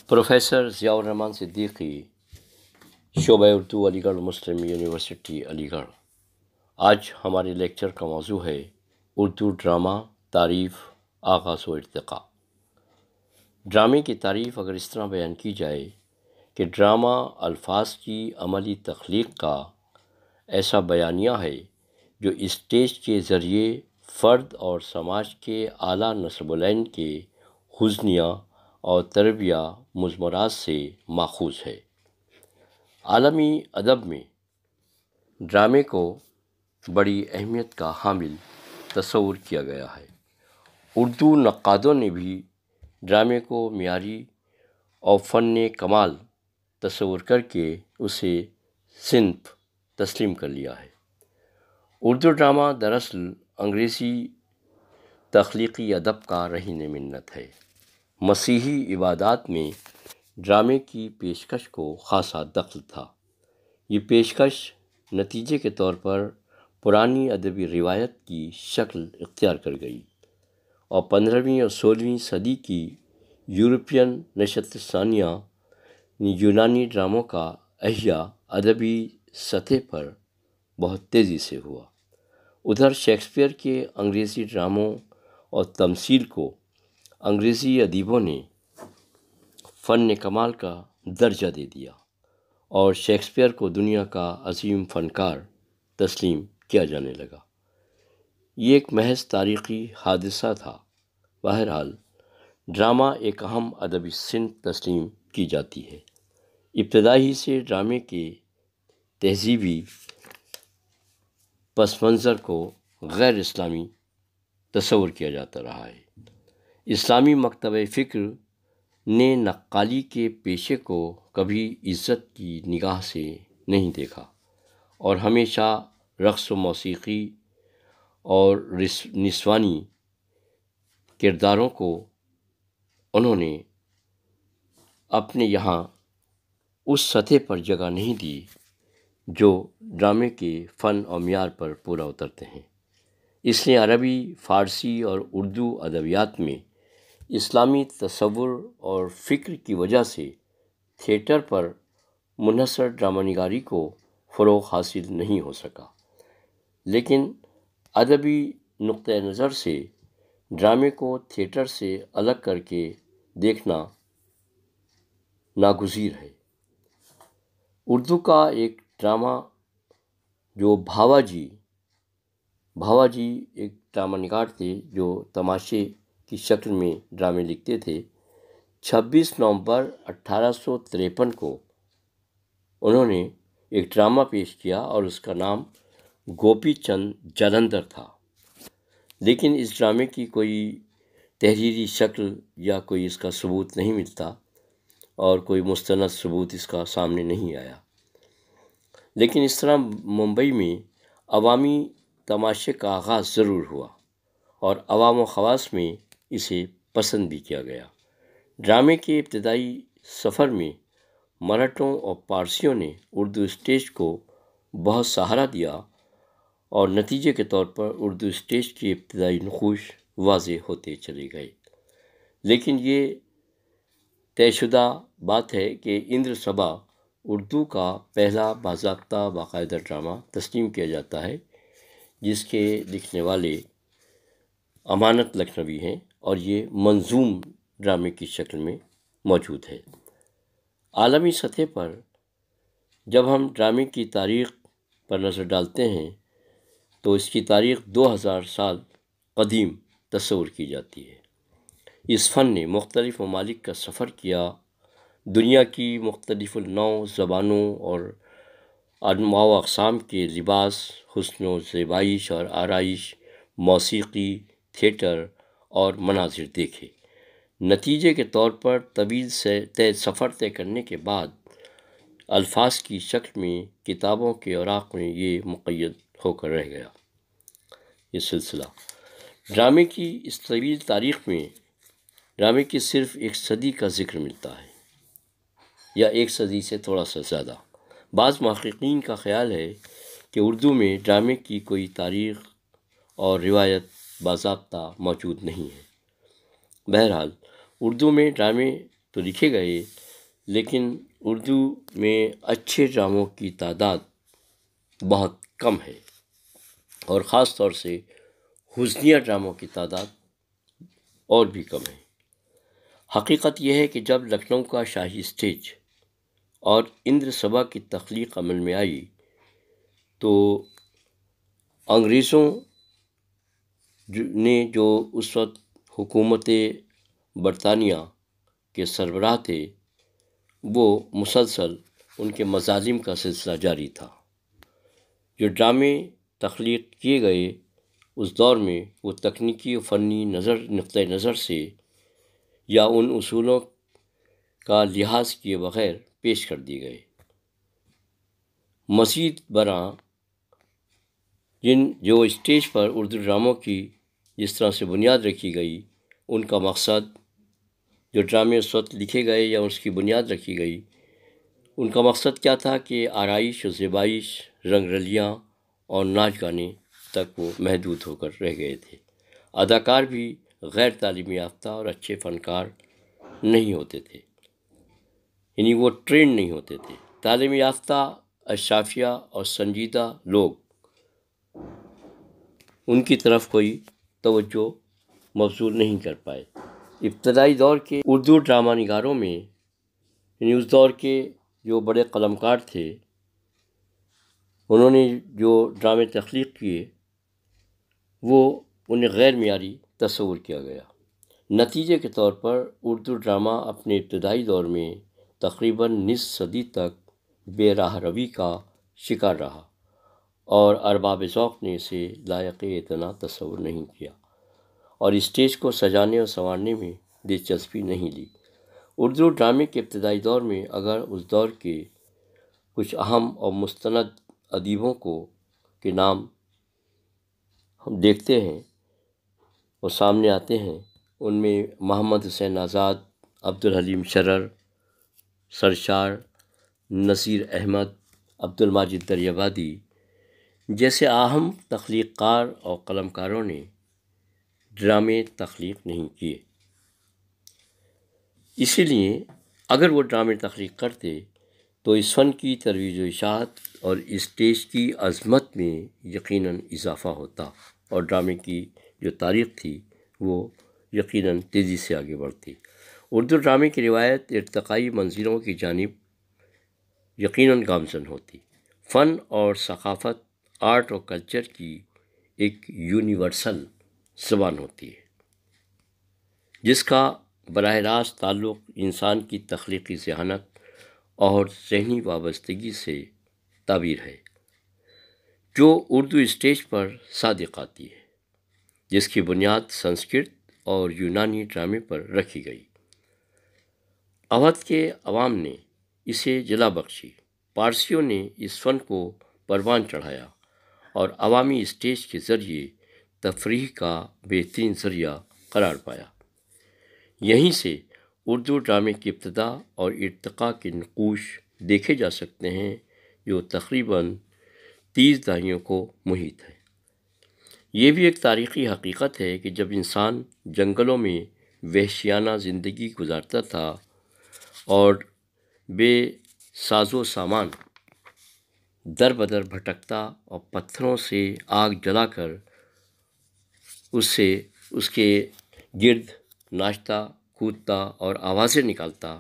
Professor Zia الرحمن صدیقی، شعبہ اردو، علی گڑھ مسلم یونیورسٹی علی گڑھ۔ آج ہمارے لیکچر کا موضوع ہے اردو ڈرامہ، تعریف، آغاز و ارتقاء۔ ڈرامے کی تعریف اگر اس طرح بیان کی جائے کہ ڈرامہ الفاظ کی عملی تخلیق کا ایسا بیانیہ ہے جو اسٹیج کے ذریعے فرد اور سماج کے اعلیٰ نسب العین کے حسنیہ اور تربیہ مضمرات سے ماخوذ ہے۔ عالمی ادب میں ڈرامے کو بڑی اہمیت کا حامل تصور کیا گیا ہے۔ اردو نقادوں نے بھی ڈرامے کو معیاری اور فن کمال تصور کر کے اسے صنف تسلیم کر لیا ہے۔ اردو ڈرامہ دراصل انگریزی تخلیقی ادب کا رہین منت ہے۔ مسیحی عبادات میں ڈرامے کی پیشکش کو خاصا دخل تھا۔ یہ پیشکش نتیجے کے طور پر پرانی ادبی روایت کی شکل اختیار کر گئی اور 15ویں اور 16ویں صدی کی یورپین نشست ثانیہ یونانی ڈراموں کا احیاء ادبی سطح پر بہت تیزی سے ہوا۔ ادھر شیکسپیئر کے انگریزی ڈراموں اور تمثیل کو انگریزی ادیبوں نے فن کمال کا درجہ دے دیا اور شیکسپیئر کو دنیا کا عظیم فنکار تسلیم کیا جانے لگا۔ یہ ایک محض تاریخی حادثہ تھا۔ بہرحال ڈرامہ ایک اہم ادبی صنف تسلیم کی جاتی ہے۔ ابتدا ہی سے ڈرامے کے تہذیبی پس منظر کو غیر اسلامی تصور کیا جاتا رہا ہے۔ اسلامی مکتبہ فکر نے نقالی کے پیشے کو کبھی عزت کی نگاہ سے نہیں دیکھا اور ہمیشہ رقص و موسیقی اور نسوانی کرداروں کو انہوں نے اپنے یہاں اس سطح پر جگہ نہیں دی جو ڈرامے کے فن اور معیار پر پورا اترتے ہیں۔ اس لیے عربی، فارسی اور اردو ادبیات میں اسلامی تصور اور فکر کی وجہ سے تھیٹر پر منحصر ڈرامہ نگاری کو فروغ حاصل نہیں ہو سکا، لیکن ادبی نقطۂ نظر سے ڈرامے کو تھیٹر سے الگ کر کے دیکھنا ناگزیر ہے۔ اردو کا ایک ڈرامہ جو بھاوا جی ایک ڈرامہ نگار تھے جو تماشے کی شکل میں ڈرامے لکھتے تھے۔ 26 نومبر 1853 کو انہوں نے ایک ڈرامہ پیش کیا اور اس کا نام گوپی چند جالندھر تھا، لیکن اس ڈرامے کی کوئی تحریری شکل یا کوئی اس کا ثبوت نہیں ملتا اور کوئی مستند ثبوت اس کا سامنے نہیں آیا۔ لیکن اس طرح ممبئی میں عوامی تماشے کا آغاز ضرور ہوا اور عوام و خواص میں اسے پسند بھی کیا گیا۔ ڈرامے کے ابتدائی سفر میں مراٹھوں اور پارسیوں نے اردو اسٹیج کو بہت سہارا دیا اور نتیجے کے طور پر اردو اسٹیج کی ابتدائی نقوش واضح ہوتے چلے گئے۔ لیکن یہ طے شدہ بات ہے کہ اندر صبا اردو کا پہلا باضابطہ باقاعدہ ڈرامہ تسلیم کیا جاتا ہے جس کے لکھنے والے امانت لکھنوی ہیں اور یہ منظوم ڈرامے کی شکل میں موجود ہے۔ عالمی سطح پر جب ہم ڈرامے کی تاریخ پر نظر ڈالتے ہیں تو اس کی تاریخ 2000 سال قدیم تصور کی جاتی ہے۔ اس فن نے مختلف ممالک کا سفر کیا، دنیا کی مختلف النوع زبانوں اور انواع و اقسام کے لباس، حسن و زیبائش اور آرائش، موسیقی، تھیٹر اور مناظر دیکھے۔ نتیجے کے طور پر طویل سفر طے کرنے کے بعد الفاظ کی شکل میں کتابوں کے اوراق میں یہ مقید ہو کر رہ گیا۔ یہ سلسلہ ڈرامے کی اس طویل تاریخ میں ڈرامے کی صرف ایک صدی کا ذکر ملتا ہے یا ایک صدی سے تھوڑا سا زیادہ۔ بعض محققین کا خیال ہے کہ اردو میں ڈرامے کی کوئی تاریخ اور روایت باضابطہ موجود نہیں ہے۔ بہرحال اردو میں ڈرامے تو لکھے گئے، لیکن اردو میں اچھے ڈراموں کی تعداد بہت کم ہے، اور خاص طور سے حسنیہ ڈراموں کی تعداد اور بھی کم ہے۔ حقیقت یہ ہے کہ جب لکھنؤ کا شاہی اسٹیج اور اندر سبھا کی تخلیق عمل میں آئی تو انگریزوں نے جو اس وقت حکومت برطانیہ کے سربراہ تھے، وہ مسلسل ان کے مظالم کا سلسلہ جاری تھا۔ جو ڈرامے تخلیق کیے گئے اس دور میں وہ تکنیکی و فنی نقطہ نظر سے یا ان اصولوں کا لحاظ کیے بغیر پیش کر دیے گئے۔ مزید برآں جو اسٹیج پر اردو ڈراموں کی جس طرح سے بنیاد رکھی گئی، ان کا مقصد، جو ڈرامے اس وقت لکھے گئے یا اس کی بنیاد رکھی گئی، ان کا مقصد کیا تھا کہ آرائش و زیبائش، رنگ رلیاں اور ناچ گانے تک وہ محدود ہو کر رہ گئے تھے۔ اداکار بھی غیر تعلیمی یافتہ اور اچھے فنکار نہیں ہوتے تھے، یعنی وہ ٹرینڈ نہیں ہوتے تھے۔ تعلیم یافتہ اشرافیہ اور سنجیدہ لوگ ان کی طرف کوئی توجہ مبذول نہیں کر پائے۔ ابتدائی دور کے اردو ڈرامہ نگاروں میں، یعنی اس دور کے جو بڑے قلمکار تھے، انہوں نے جو ڈرامے تخلیق کیے وہ انہیں غیر معیاری تصور کیا گیا۔ نتیجے کے طور پر اردو ڈرامہ اپنے ابتدائی دور میں تقریباً نصف صدی تک بے راہ روی کا شکار رہا، اور ارباب ذوق نے اسے لائق اعتنا تصور نہیں کیا اور اسٹیج کو سجانے اور سنوارنے میں دلچسپی نہیں لی۔ اردو ڈرامے کے ابتدائی دور میں اگر اس دور کے کچھ اہم اور مستند ادیبوں کے نام ہم دیکھتے ہیں اور سامنے آتے ہیں، ان میں محمد حسین آزاد، عبدالحلیم شرر، سرشار، نصیر احمد، عبدالماجد دریابادی جیسے اہم تخلیق کار اور قلمکاروں نے ڈرامے تخلیق نہیں کیے۔ اسی لیے اگر وہ ڈرامے تخلیق کرتے تو اس فن کی ترویج و اشاعت اور اسٹیج کی عظمت میں یقیناً اضافہ ہوتا، اور ڈرامے کی جو تاریخ تھی وہ یقیناً تیزی سے آگے بڑھتی۔ اردو ڈرامے کی روایت ارتقائی منزلوں کی جانب یقیناً گامزن ہوتی۔ فن اور ثقافت، آرٹ اور کلچر کی ایک یونیورسل زبان ہوتی ہے، جس کا براہ راست تعلق انسان کی تخلیقی ذہانت اور ذہنی وابستگی سے تعبیر ہے، جو اردو اسٹیج پر صادق آتی ہے، جس کی بنیاد سنسکرت اور یونانی ڈرامے پر رکھی گئی۔ اودھ کے عوام نے اسے جلا بخشی، پارسیوں نے اس فن کو پروان چڑھایا اور عوامی اسٹیج کے ذریعے تفریح کا بہترین ذریعہ قرار پایا۔ یہیں سے اردو ڈرامے کی ابتدا اور ارتقاء کے نقوش دیکھے جا سکتے ہیں، جو تقریباً 30 دہائیوں کو محیط ہے۔ یہ بھی ایک تاریخی حقیقت ہے کہ جب انسان جنگلوں میں وحشیانہ زندگی گزارتا تھا اور بے ساز و سامان در بدر بھٹکتا اور پتھروں سے آگ جلا کر اس کے گرد ناچتا، کودتا اور آوازیں نکالتا،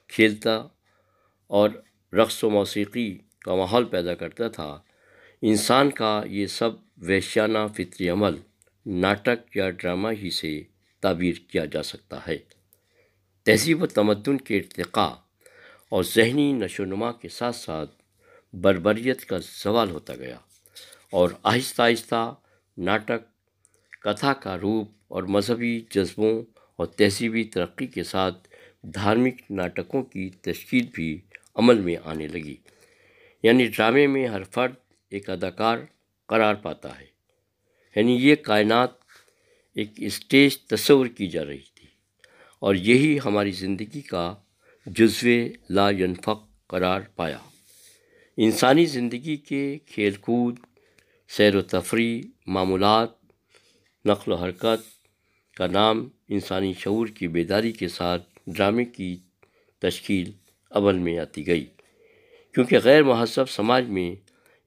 کھیلتا اور رقص و موسیقی کا ماحول پیدا کرتا تھا، انسان کا یہ سب وحشیانہ فطری عمل ناٹک یا ڈرامہ ہی سے تعبیر کیا جا سکتا ہے۔ تہذیب و تمدن کے ارتقاء اور ذہنی نشو و نما کے ساتھ ساتھ بربریت کا زوال ہوتا گیا، اور آہستہ آہستہ ناٹک، کتھا کا روپ اور مذہبی جذبوں اور تہذیبی ترقی کے ساتھ دھارمک ناٹکوں کی تشکیل بھی عمل میں آنے لگی۔ یعنی ڈرامے میں ہر فرد ایک اداکار قرار پاتا ہے، یعنی یہ کائنات ایک اسٹیج تصور کی جا رہی تھی، اور یہی ہماری زندگی کا جزو لا ینفک قرار پایا۔ انسانی زندگی کے کھیل کود، سیر و تفریح، معمولات، نقل و حرکت کا نام انسانی شعور کی بیداری کے ساتھ ڈرامے کی تشکیل عمل میں آتی گئی، کیونکہ غیر مہذب سماج میں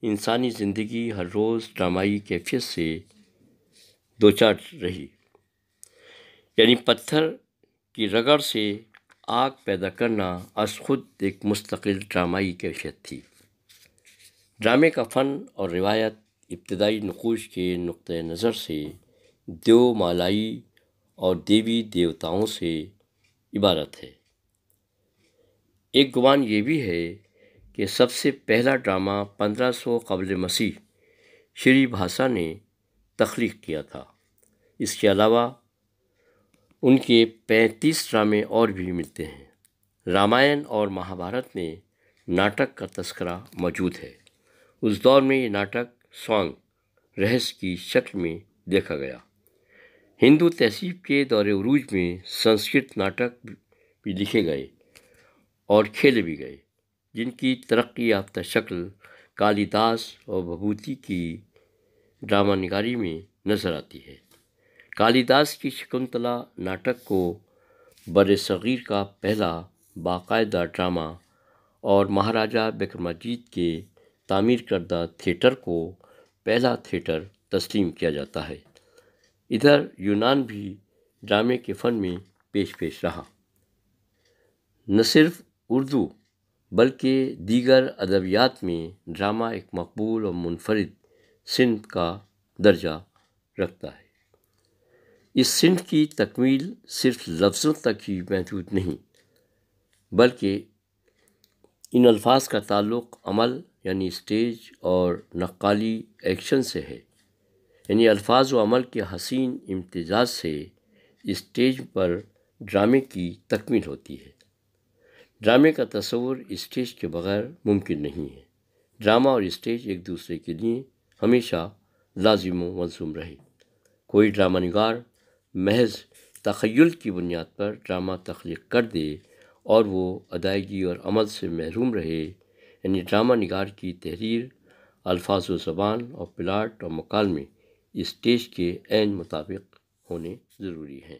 انسانی زندگی ہر روز ڈرامائی کیفیت سے دوچار رہی، یعنی پتھر کی رگڑ سے آگ پیدا کرنا از خود ایک مستقل ڈرامائی کیفیت تھی۔ ڈرامے کا فن اور روایت ابتدائی نقوش کے نقطۂ نظر سے دیو مالائی اور دیوی دیوتاؤں سے عبارت ہے۔ ایک گمان یہ بھی ہے کہ سب سے پہلا ڈرامہ 1500 قبل مسیح شری بھاشا نے تخلیق کیا تھا۔ اس کے علاوہ ان کے 35 ڈرامے اور بھی ملتے ہیں۔ رامائن اور مہابھارت میں ناٹک کا تذکرہ موجود ہے۔ اس دور میں یہ ناٹک سوانگ رہس کی شکل میں دیکھا گیا۔ ہندو تہذیب کے دور عروج میں سنسکرت ناٹک بھی لکھے گئے اور کھیلے بھی گئے، جن کی ترقی یافتہ شکل کالی داس اور بھبھوتی کی ڈرامہ نگاری میں نظر آتی ہے۔ کالی داس کی شکنتلا ناٹک کو بر صغیر کا پہلا باقاعدہ ڈرامہ اور مہاراجہ وکرماجیت کے تعمیر کردہ تھیٹر کو پہلا تھیٹر تسلیم کیا جاتا ہے۔ ادھر یونان بھی ڈرامے کے فن میں پیش رہا۔ نہ صرف اردو بلکہ دیگر ادبیات میں ڈرامہ ایک مقبول اور منفرد صنف کا درجہ رکھتا ہے۔ اس صنف کی تکمیل صرف لفظوں تک ہی محدود نہیں، بلکہ ان الفاظ کا تعلق عمل یعنی اسٹیج اور نقالی ایکشن سے ہے، یعنی الفاظ و عمل کے حسین امتزاج سے اسٹیج پر ڈرامے کی تکمیل ہوتی ہے۔ ڈرامے کا تصور اسٹیج کے بغیر ممکن نہیں ہے۔ ڈرامہ اور اسٹیج ایک دوسرے کے لیے ہمیشہ لازم و ملزوم رہے۔ کوئی ڈرامہ نگار محض تخیل کی بنیاد پر ڈرامہ تخلیق کر دے اور وہ ادائیگی اور عمل سے محروم رہے، یعنی ڈرامہ نگار کی تحریر الفاظ و زبان اور پلاٹ اور مکالمے اسٹیج کے عین مطابق ہونے ضروری ہیں۔